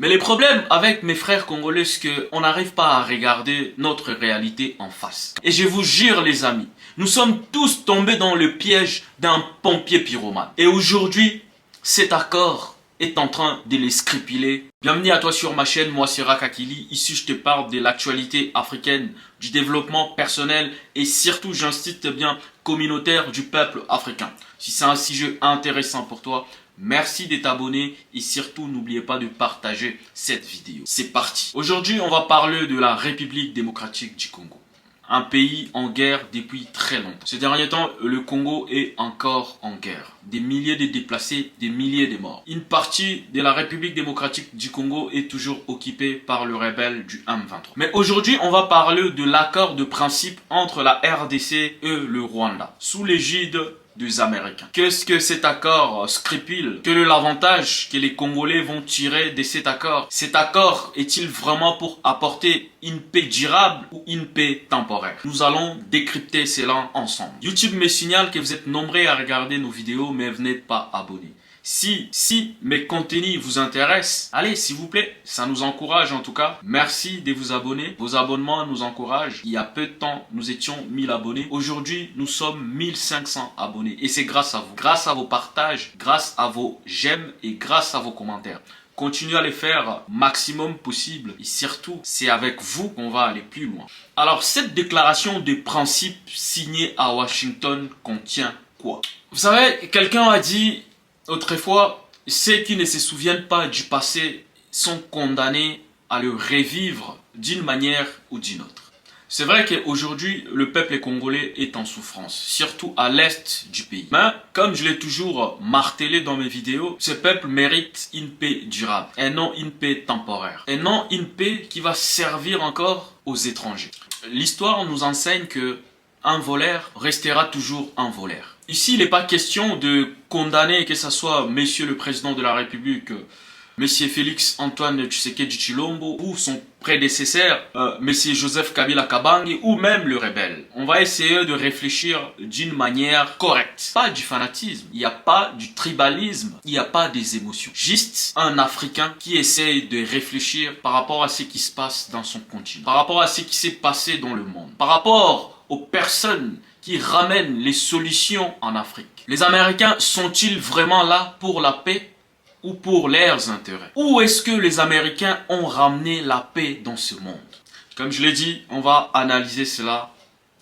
Mais les problèmes avec mes frères congolais, c'est qu'on n'arrive pas à regarder notre réalité en face. Et je vous jure les amis, nous sommes tous tombés dans le piège d'un pompier pyromane. Et aujourd'hui, cet accord est en train de les scripiler. Bienvenue à toi sur ma chaîne, moi c'est Rakakili. Ici je te parle de l'actualité africaine, du développement personnel et surtout j'incite bien communautaire du peuple africain. Si c'est un sujet intéressant pour toi, merci de t'abonner et surtout n'oubliez pas de partager cette vidéo. C'est parti. Aujourd'hui on va parler de la République démocratique du Congo. Un pays en guerre depuis très longtemps. Ces derniers temps, le Congo est encore en guerre. Des milliers de déplacés, des milliers de morts. Une partie de la République démocratique du Congo est toujours occupée par le rebelle du M23. Mais aujourd'hui, on va parler de l'accord de principe entre la RDC et le Rwanda, sous l'égide des Américains. Qu'est-ce que cet accord scripule? Quel est l'avantage que les Congolais vont tirer de cet accord? Cet accord est-il vraiment pour apporter une paix durable ou une paix temporaire? Nous allons décrypter cela ensemble. YouTube me signale que vous êtes nombreux à regarder nos vidéos mais vous n'êtes pas abonnés. Si mes contenus vous intéressent, allez s'il vous plaît, ça nous encourage en tout cas. Merci de vous abonner, vos abonnements nous encouragent. Il y a peu de temps, nous étions 1000 abonnés. Aujourd'hui, nous sommes 1500 abonnés et c'est grâce à vous. Grâce à vos partages, grâce à vos j'aime et grâce à vos commentaires. Continuez à les faire maximum possible et surtout, c'est avec vous qu'on va aller plus loin. Alors, cette déclaration de principe signée à Washington contient quoi? Vous savez, quelqu'un a dit autrefois, ceux qui ne se souviennent pas du passé sont condamnés à le revivre d'une manière ou d'une autre. C'est vrai qu'aujourd'hui, le peuple congolais est en souffrance, surtout à l'est du pays. Mais, comme je l'ai toujours martelé dans mes vidéos, ce peuple mérite une paix durable, et non une paix temporaire, et non une paix qui va servir encore aux étrangers. L'histoire nous enseigne que un voleur restera toujours un voleur. Ici, il n'est pas question de condamner, que ce soit Monsieur le Président de la République, Monsieur Félix Antoine Tshisekedi Tshilombo, ou son prédécesseur, Monsieur Joseph Kabila Kabange, ou même le rebelle. On va essayer de réfléchir d'une manière correcte. Pas du fanatisme, il n'y a pas du tribalisme, il n'y a pas des émotions. Juste un Africain qui essaye de réfléchir par rapport à ce qui se passe dans son continent, par rapport à ce qui s'est passé dans le monde, par rapport aux personnes qui ramènent les solutions en Afrique. Les Américains sont-ils vraiment là pour la paix ou pour leurs intérêts? Où est-ce que les Américains ont ramené la paix dans ce monde? Comme je l'ai dit, on va analyser cela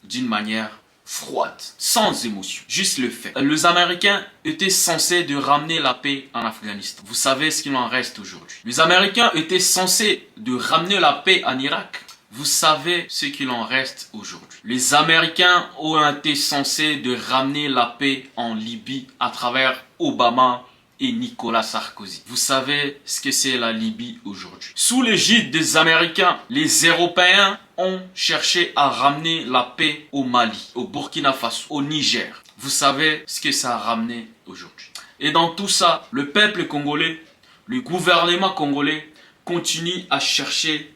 d'une manière froide, sans émotion, juste le fait. Les Américains étaient censés de ramener la paix en Afghanistan. Vous savez ce qu'il en reste aujourd'hui. Les Américains étaient censés de ramener la paix en Irak. Vous savez ce qu'il en reste aujourd'hui. Les Américains ont été censés de ramener la paix en Libye à travers Obama et Nicolas Sarkozy. Vous savez ce que c'est la Libye aujourd'hui. Sous l'égide des Américains, les Européens ont cherché à ramener la paix au Mali, au Burkina Faso, au Niger. Vous savez ce que ça a ramené aujourd'hui. Et dans tout ça, le peuple congolais, le gouvernement congolais continue à chercher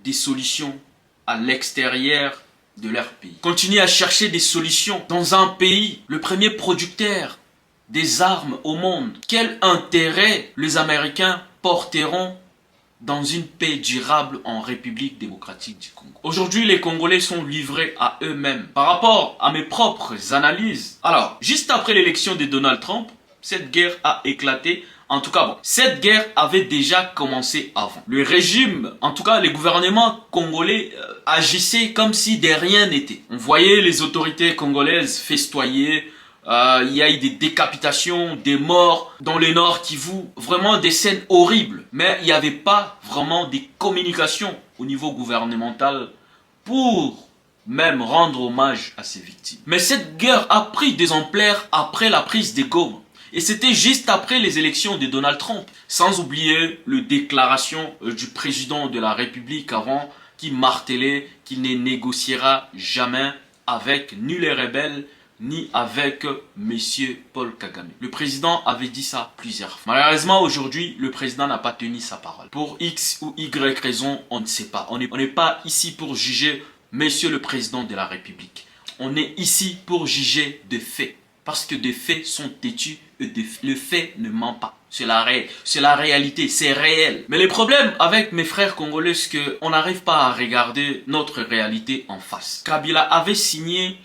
des solutions à l'extérieur de leur pays. Continuer à chercher des solutions dans un pays, le premier producteur des armes au monde. Quel intérêt les Américains porteront dans une paix durable en République démocratique du Congo? Aujourd'hui, les Congolais sont livrés à eux-mêmes. Par rapport à mes propres analyses, alors, juste après l'élection de Donald Trump, cette guerre a éclaté. En tout cas, bon, cette guerre avait déjà commencé avant. Le régime, en tout cas, les gouvernements congolais agissaient comme si de rien n'était. On voyait les autorités congolaises festoyer. Il y a eu des décapitations, des morts dans le Nord Kivu. Vraiment des scènes horribles. Mais il n'y avait pas vraiment des communications au niveau gouvernemental pour même rendre hommage à ces victimes. Mais cette guerre a pris des ampleurs après la prise des Goma. Et c'était juste après les élections de Donald Trump. Sans oublier les déclarations du président de la République avant qui martelait qu'il ne négociera jamais avec ni les rebelles ni avec Monsieur Paul Kagame. Le président avait dit ça plusieurs fois. Malheureusement, aujourd'hui, le président n'a pas tenu sa parole. Pour X ou Y raison, on ne sait pas. On n'est pas ici pour juger Monsieur le président de la République. On est ici pour juger des faits. Parce que des faits sont têtus Le fait ne ment pas. C'est la réalité, c'est réel. Mais le problème avec mes frères congolais, c'est qu'on n'arrive pas à regarder notre réalité en face. Kabila avait signé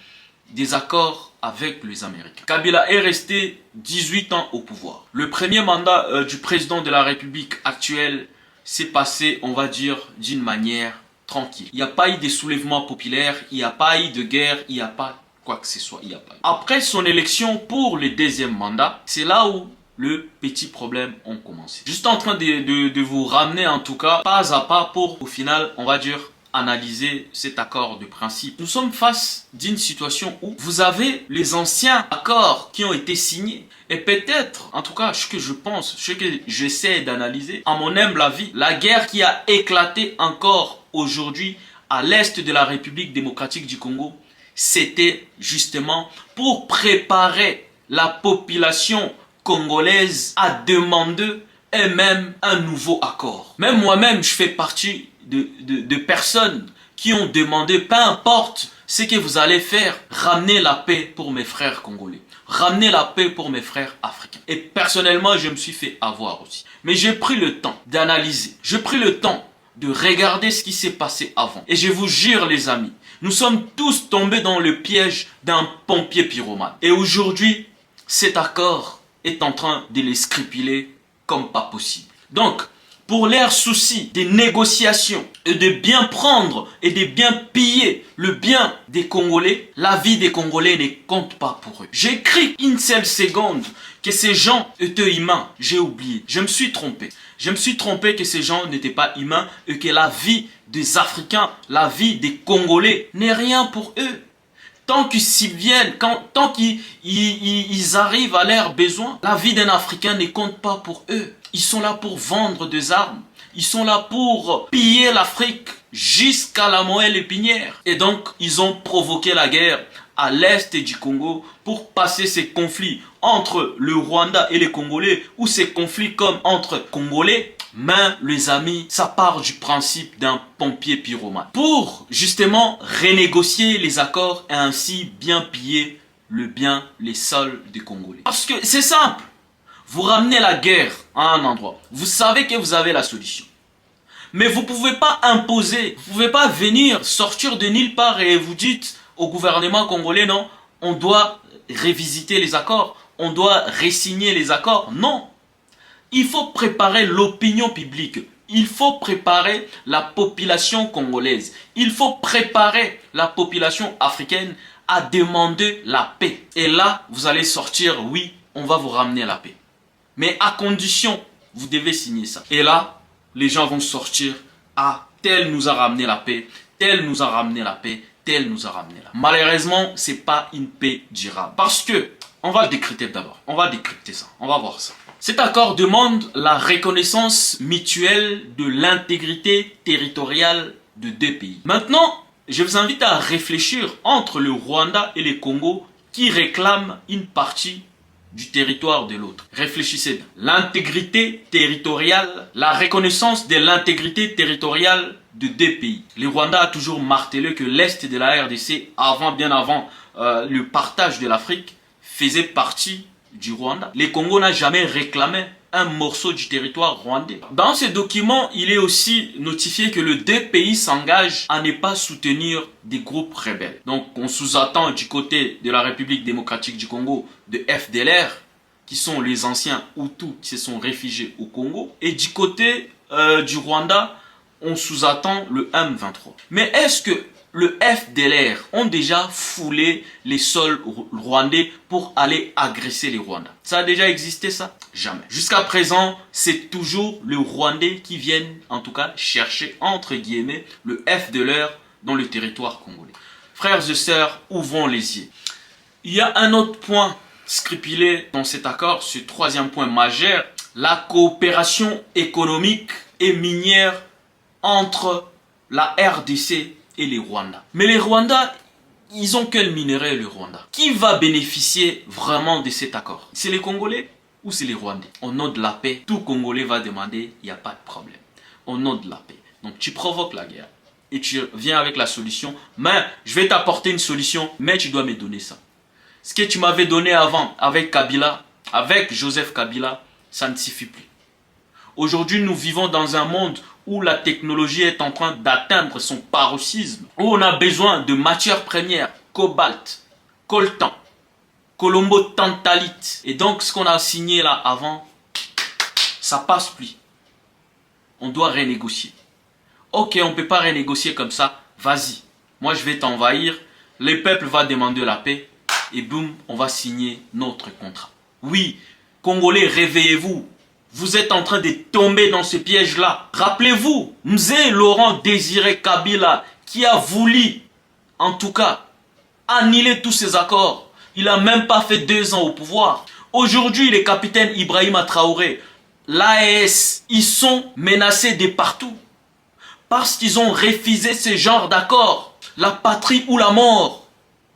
des accords avec les Américains. Kabila est resté 18 ans au pouvoir. Le premier mandat du président de la République actuelle s'est passé, on va dire, d'une manière tranquille. Il n'y a pas eu de soulèvement populaire, il n'y a pas eu de guerre, il n'y a pas quoi que ce soit. Il n'y a pas eu. Après son élection pour le deuxième mandat, c'est là où le petit problème ont commencé. Juste en train de vous ramener en tout cas, pas à pas pour, au final, on va dire, analyser cet accord de principe. Nous sommes face d'une situation où vous avez les anciens accords qui ont été signés. Et peut-être, en tout cas, ce que je pense, ce que j'essaie d'analyser, à mon humble avis, la guerre qui a éclaté encore aujourd'hui à l'est de la République démocratique du Congo, c'était justement pour préparer la population congolaise à demander elle-même un nouveau accord. Même moi-même, je fais partie de personnes qui ont demandé, peu importe ce que vous allez faire, ramener la paix pour mes frères congolais, ramener la paix pour mes frères africains. Et personnellement, je me suis fait avoir aussi. Mais j'ai pris le temps d'analyser, j'ai pris le temps de regarder ce qui s'est passé avant. Et je vous jure les amis, nous sommes tous tombés dans le piège d'un pompier pyromane. Et aujourd'hui, cet accord est en train de les scripuler comme pas possible. Donc, pour leur souci des négociations et de bien prendre et de bien piller le bien des Congolais, la vie des Congolais ne compte pas pour eux. J'écris une seule seconde que ces gens étaient humains. J'ai oublié. Je me suis trompé. Je me suis trompé que ces gens n'étaient pas humains et que la vie des Africains, la vie des Congolais n'est rien pour eux. Tant qu'ils s'y viennent, tant qu'ils arrivent à leurs besoins, la vie d'un Africain ne compte pas pour eux. Ils sont là pour vendre des armes. Ils sont là pour piller l'Afrique jusqu'à la moelle épinière. Et donc, ils ont provoqué la guerre à l'est du Congo pour passer ces conflits entre le Rwanda et les Congolais, ou ces conflits comme entre Congolais. Mais les amis, ça part du principe d'un pompier pyromane. Pour justement renégocier les accords et ainsi bien piller les sols des Congolais. Parce que c'est simple. Vous ramenez la guerre à un endroit. Vous savez que vous avez la solution. Mais vous ne pouvez pas imposer, vous ne pouvez pas venir sortir de nulle part et vous dites au gouvernement congolais, non, on doit révisiter les accords, on doit re-signer les accords. Non. Il faut préparer l'opinion publique. Il faut préparer la population congolaise. Il faut préparer la population africaine à demander la paix. Et là, vous allez sortir, oui, on va vous ramener la paix. Mais à condition, vous devez signer ça. Et là, les gens vont sortir, ah, tel nous a ramené la paix, tel nous a ramené la paix, tel nous a ramené la paix. Malheureusement, ce n'est pas une paix durable. Parce que, on va le décrypter d'abord. On va décrypter ça. On va voir ça. Cet accord demande la reconnaissance mutuelle de l'intégrité territoriale de deux pays. Maintenant, je vous invite à réfléchir entre le Rwanda et le Congo qui réclament une partie du territoire de l'autre. Réfléchissez bien. L'intégrité territoriale, la reconnaissance de l'intégrité territoriale de deux pays. Le Rwanda a toujours martelé que l'Est de la RDC, bien avant le partage de l'Afrique, faisait partie du Rwanda. Le Congo n'a jamais réclamé un morceau du territoire rwandais. Dans ce document, il est aussi notifié que les deux pays s'engagent à ne pas soutenir des groupes rebelles. Donc, on sous-attend du côté de la République démocratique du Congo de FDLR, qui sont les anciens Hutus qui se sont réfugiés au Congo. Et du côté du Rwanda, on sous-attend le M23. Mais est-ce que le FDLR ont déjà foulé les sols rwandais pour aller agresser les Rwandais? Ça a déjà existé ça? Jamais. Jusqu'à présent, c'est toujours les Rwandais qui viennent, en tout cas, chercher, entre guillemets, le FDLR dans le territoire congolais. Frères et sœurs, ouvrons les yeux. Il y a un autre point scripulé dans cet accord, ce troisième point majeur, la coopération économique et minière entre la RDC et les Rwandais. Mais les Rwandais, ils ont quel minerai le Rwanda? Qui va bénéficier vraiment de cet accord? C'est les Congolais ou c'est les Rwandais? Au nom de la paix, tout Congolais va demander, il n'y a pas de problème. Au nom de la paix. Donc tu provoques la guerre et tu viens avec la solution. Mais je vais t'apporter une solution, mais tu dois me donner ça. Ce que tu m'avais donné avant avec Kabila, Avec Joseph Kabila, ça ne suffit plus. Aujourd'hui, nous vivons dans un monde où la technologie est en train d'atteindre son paroxysme, où on a besoin de matières premières, cobalt, coltan, colombo-tantalite. Et donc, ce qu'on a signé là avant, ça passe plus. On doit renégocier. Ok, on ne peut pas renégocier comme ça, vas-y. Moi, je vais t'envahir, le peuple va demander la paix, et boum, on va signer notre contrat. Oui, Congolais, réveillez-vous. Vous êtes en train de tomber dans ce piège-là. Rappelez-vous, Mzee Laurent Désiré Kabila, qui a voulu, en tout cas, annuler tous ces accords. Il n'a même pas fait 2 ans au pouvoir. Aujourd'hui, les capitaines Ibrahima Traoré, l'AES, ils sont menacés de partout. Parce qu'ils ont refusé ce genre d'accord. La patrie ou la mort.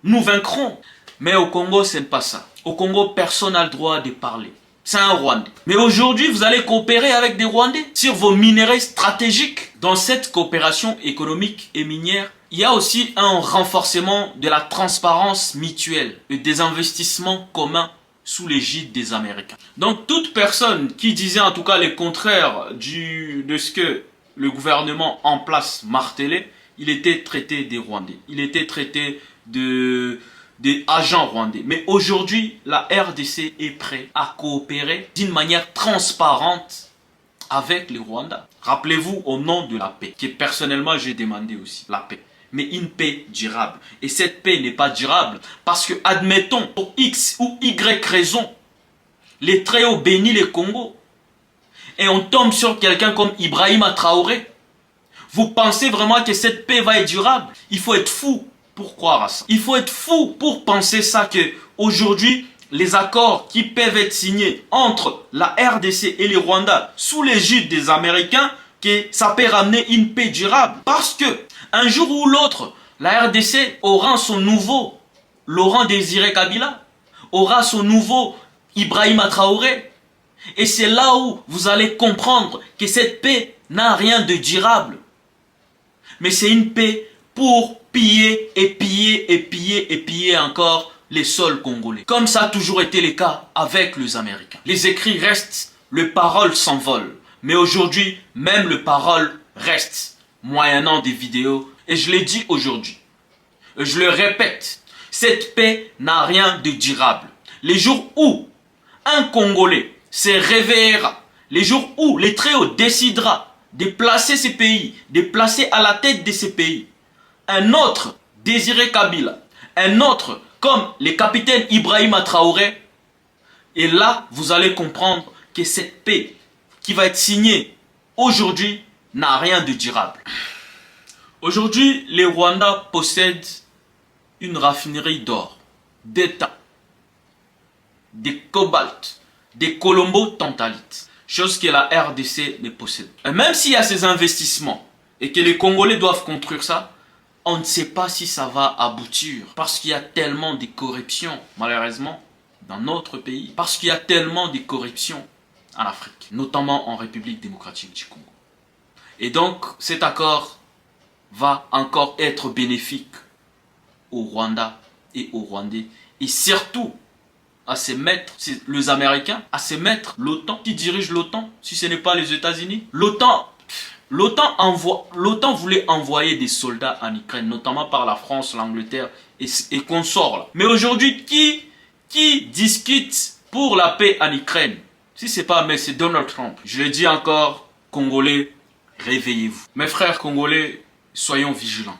Nous vaincrons. Mais au Congo, ce n'est pas ça. Au Congo, personne n'a le droit de parler. C'est un Rwandais. Mais aujourd'hui, vous allez coopérer avec des Rwandais sur vos minerais stratégiques. Dans cette coopération économique et minière, il y a aussi un renforcement de la transparence mutuelle et des investissements communs sous l'égide des Américains. Donc, toute personne qui disait en tout cas le contraire de ce que le gouvernement en place martelait, il était traité des Rwandais. Il était traité des agents rwandais. Mais aujourd'hui, la RDC est prête à coopérer d'une manière transparente avec les Rwandais. Rappelez-vous au nom de la paix, que personnellement j'ai demandé aussi, la paix. Mais une paix durable. Et cette paix n'est pas durable parce que, admettons, pour X ou Y raison, les Très-Hauts bénissent les Congo et on tombe sur quelqu'un comme Ibrahima Traoré. Vous pensez vraiment que cette paix va être durable? Il faut être fou pour croire à ça. Il faut être fou pour penser ça, que aujourd'hui, les accords qui peuvent être signés entre la RDC et les Rwandais sous l'égide des Américains, que ça peut ramener une paix durable. Parce que un jour ou l'autre, la RDC aura son nouveau Laurent Désiré Kabila, aura son nouveau Ibrahima Traoré. Et c'est là où vous allez comprendre que cette paix n'a rien de durable. Mais c'est une paix pour piller et piller et piller et piller encore les sols congolais. Comme ça a toujours été le cas avec les Américains. Les écrits restent, les paroles s'envolent. Mais aujourd'hui, même les paroles restent, moyennant des vidéos. Et je l'ai dit aujourd'hui. Et je le répète, cette paix n'a rien de durable. Les jours où un Congolais se réveillera, les jours où les Très-Hauts décidera de placer ces pays, de placer à la tête de ces pays un autre Désiré Kabila, un autre comme le capitaine Ibrahima Traoré, et là, vous allez comprendre que cette paix qui va être signée aujourd'hui n'a rien de durable. Aujourd'hui, les Rwandais possèdent une raffinerie d'or, d'étain, de cobalt, des colombo-tantalite, chose que la RDC ne possède. Et même s'il y a ces investissements et que les Congolais doivent construire ça, on ne sait pas si ça va aboutir parce qu'il y a tellement de corruption, malheureusement, dans notre pays, parce qu'il y a tellement de corruption en Afrique, notamment en République démocratique du Congo. Et donc, cet accord va encore être bénéfique au Rwanda et aux Rwandais, et surtout à se mettre, les Américains, à se mettre l'OTAN. Qui dirige l'OTAN si ce n'est pas les États-Unis? L'OTAN voulait envoyer des soldats en Ukraine, notamment par la France, l'Angleterre et consorts là. Mais aujourd'hui, qui discute pour la paix en Ukraine? Si c'est pas, mais c'est Donald Trump. Je le dis encore, Congolais, réveillez-vous. Mes frères congolais, soyons vigilants.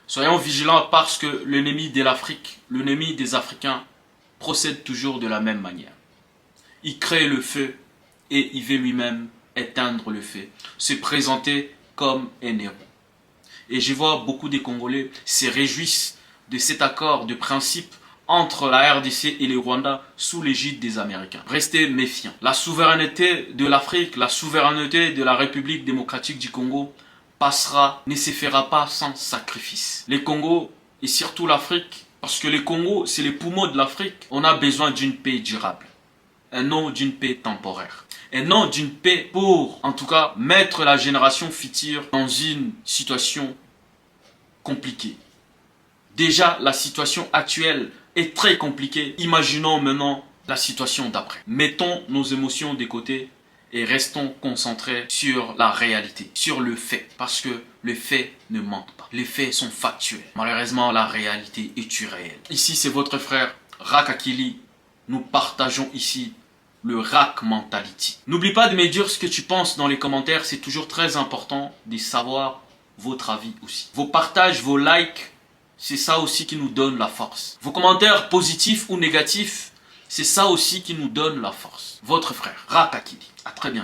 Soyons vigilants parce que l'ennemi de l'Afrique, l'ennemi des Africains, procède toujours de la même manière. Il crée le feu et il veut lui-même éteindre le feu, se présenter comme un héros. Et je vois beaucoup de Congolais se réjouissent de cet accord de principe entre la RDC et les Rwandais sous l'égide des Américains. Restez méfiants. La souveraineté de l'Afrique, la souveraineté de la République démocratique du Congo ne se fera pas sans sacrifice. Les Congos et surtout l'Afrique, parce que les Congos, c'est les poumons de l'Afrique, on a besoin d'une paix durable, et non d'une paix temporaire. Et non d'une paix pour, en tout cas, mettre la génération future dans une situation compliquée. Déjà, la situation actuelle est très compliquée. Imaginons maintenant la situation d'après. Mettons nos émotions de côté et restons concentrés sur la réalité, sur le fait. Parce que les faits ne mentent pas. Les faits sont factuels. Malheureusement, la réalité est irréelle. Ici, c'est votre frère Rakakili. Nous partageons ici le Rak Mentality. N'oublie pas de me dire ce que tu penses dans les commentaires. C'est toujours très important de savoir votre avis aussi. Vos partages, vos likes, c'est ça aussi qui nous donne la force. Vos commentaires positifs ou négatifs, c'est ça aussi qui nous donne la force. Votre frère Rakakili. À très bientôt.